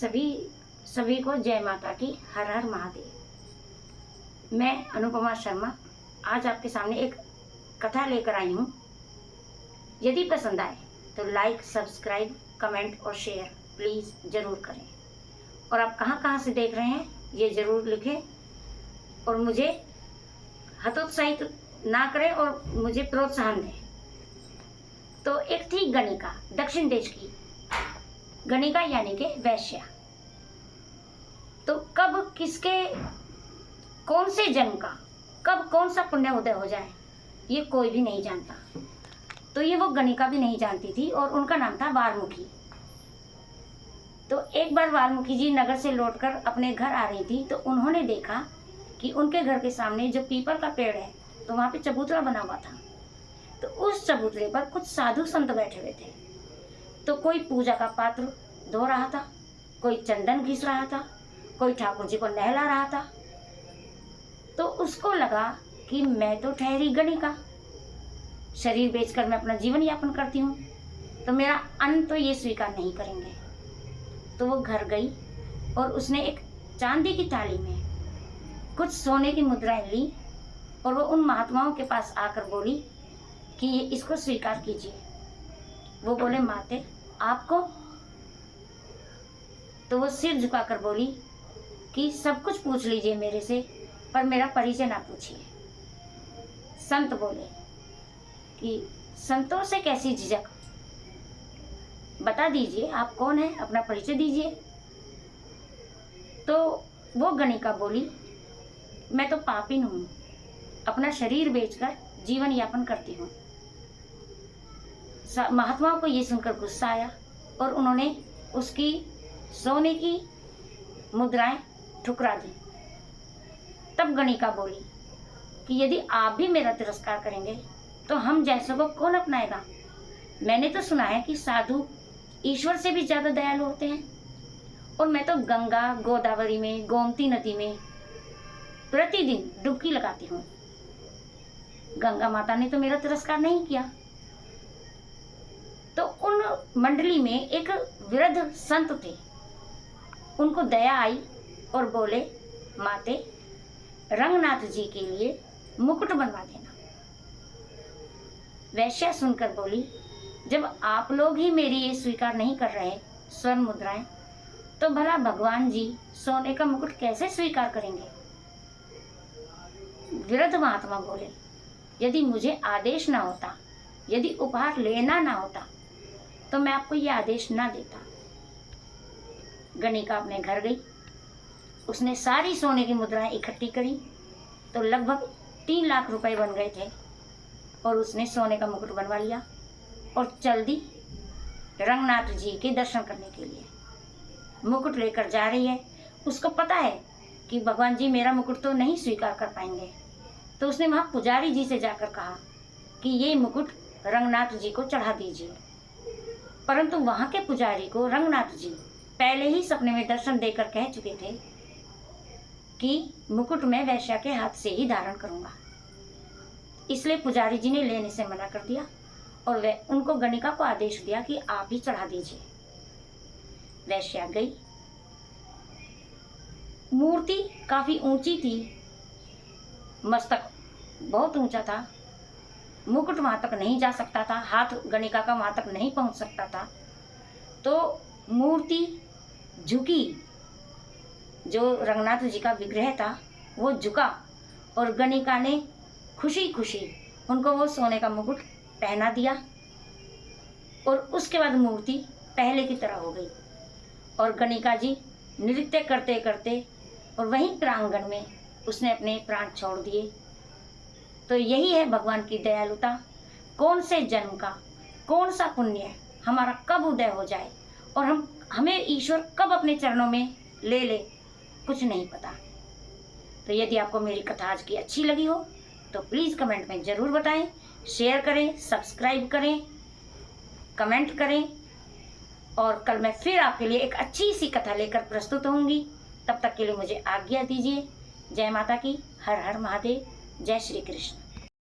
सभी सभी को जय माता की, हर हर महादेव। मैं अनुपमा शर्मा आज आपके सामने एक कथा लेकर आई हूँ। यदि पसंद आए तो लाइक, सब्सक्राइब, कमेंट और शेयर प्लीज़ ज़रूर करें। और आप कहाँ कहाँ से देख रहे हैं ये ज़रूर लिखें और मुझे हतोत्साहित ना करें और मुझे प्रोत्साहन दें। तो एक थी गणिका, दक्षिण देश की गणिका यानी कि वैश्या। तो कब किसके कौन से जन्म का कब कौन सा पुण्य उदय हो जाए ये कोई भी नहीं जानता। तो ये वो गणिका भी नहीं जानती थी और उनका नाम था वाल्मीकि। तो एक बार वाल्मीकि जी नगर से लौटकर अपने घर आ रही थी तो उन्होंने देखा कि उनके घर के सामने जो पीपल का पेड़ है तो वहाँ पे चबूतरा बना हुआ था। तो उस चबूतरे पर कुछ साधु संत बैठे हुए थे। तो कोई पूजा का पात्र धो रहा था, कोई चंदन घिस रहा था, कोई ठाकुर जी को नहला रहा था। तो उसको लगा कि मैं तो ठहरी गणिका, शरीर बेचकर मैं अपना जीवन यापन करती हूँ, तो मेरा अन्न तो ये स्वीकार नहीं करेंगे। तो वो घर गई और उसने एक चांदी की थाली में कुछ सोने की मुद्राएं ली और वो उन महात्माओं के पास आकर बोली कि ये इसको स्वीकार कीजिए। वो बोले, माते आपको? तो वो सिर झुकाकर बोली कि सब कुछ पूछ लीजिए मेरे से, पर मेरा परिचय ना पूछिए। संत बोले कि संतों से कैसी झिझक, बता दीजिए आप कौन है, अपना परिचय दीजिए। तो वो गणिका बोली, मैं तो पापिन हूँ, अपना शरीर बेचकर जीवन यापन करती हूँ। महात्माओं को ये सुनकर गुस्सा आया और उन्होंने उसकी सोने की मुद्राएं ठुकरा दी। तब गणिका बोली कि यदि आप भी मेरा तिरस्कार करेंगे तो हम जैसों को कौन अपनाएगा। मैंने तो सुना है कि साधु ईश्वर से भी ज्यादा दयालु होते हैं और मैं तो गंगा, गोदावरी में, गोमती नदी में प्रतिदिन डुबकी लगाती हूँ। गंगा माता ने तो मेरा तिरस्कार नहीं किया। तो उन मंडली में एक वृद्ध संत थे, उनको दया आई और बोले, माते रंगनाथ जी के लिए मुकुट बनवा देना। वैश्या सुनकर बोली, जब आप लोग ही मेरी ये स्वीकार नहीं कर रहे स्वर्ण मुद्राएं, तो भला भगवान जी सोने का मुकुट कैसे स्वीकार करेंगे। वृद्ध महात्मा बोले, यदि मुझे आदेश ना होता, यदि उपहार लेना ना होता तो मैं आपको ये आदेश ना देता। गणिका अपने घर गई, उसने सारी सोने की मुद्राएं इकट्ठी करी तो लगभग 3 लाख रुपए बन गए थे और उसने सोने का मुकुट बनवा लिया और चल दी रंगनाथ जी के दर्शन करने के लिए। मुकुट लेकर जा रही है, उसको पता है कि भगवान जी मेरा मुकुट तो नहीं स्वीकार कर पाएंगे। तो उसने वहाँ पुजारी जी से जाकर कहा कि ये मुकुट रंगनाथ जी को चढ़ा दीजिए। परंतु वहाँ के पुजारी को रंगनाथ जी पहले ही सपने में दर्शन देकर कह चुके थे कि मुकुट मैं वैश्या के हाथ से ही धारण करूंगा। इसलिए पुजारी जी ने लेने से मना कर दिया और वह उनको गणिका को आदेश दिया कि आप ही चढ़ा दीजिए। वैश्या गई। मूर्ति काफी ऊंची थी, मस्तक बहुत ऊंचा था, मुकुट वहां तक नहीं जा सकता था, हाथ गणिका का वहां तक नहीं पहुंच सकता था। तो मूर्ति झुकी, जो रंगनाथ जी का विग्रह था वो झुका और गणिका ने खुशी खुशी उनको वो सोने का मुकुट पहना दिया और उसके बाद मूर्ति पहले की तरह हो गई और गणिका जी नृत्य करते करते और वहीं प्रांगण में उसने अपने प्राण छोड़ दिए। तो यही है भगवान की दयालुता। कौन से जन्म का कौन सा पुण्य हमारा कब उदय हो जाए और हमें ईश्वर कब अपने चरणों में ले ले, कुछ नहीं पता। तो यदि आपको मेरी कथा आज की अच्छी लगी हो तो प्लीज़ कमेंट में ज़रूर बताएं, शेयर करें, सब्सक्राइब करें, कमेंट करें। और कल मैं फिर आपके लिए एक अच्छी सी कथा लेकर प्रस्तुत होंगी। तब तक के लिए मुझे आज्ञा दीजिए। जय माता की, हर हर महादेव, जय श्री कृष्ण।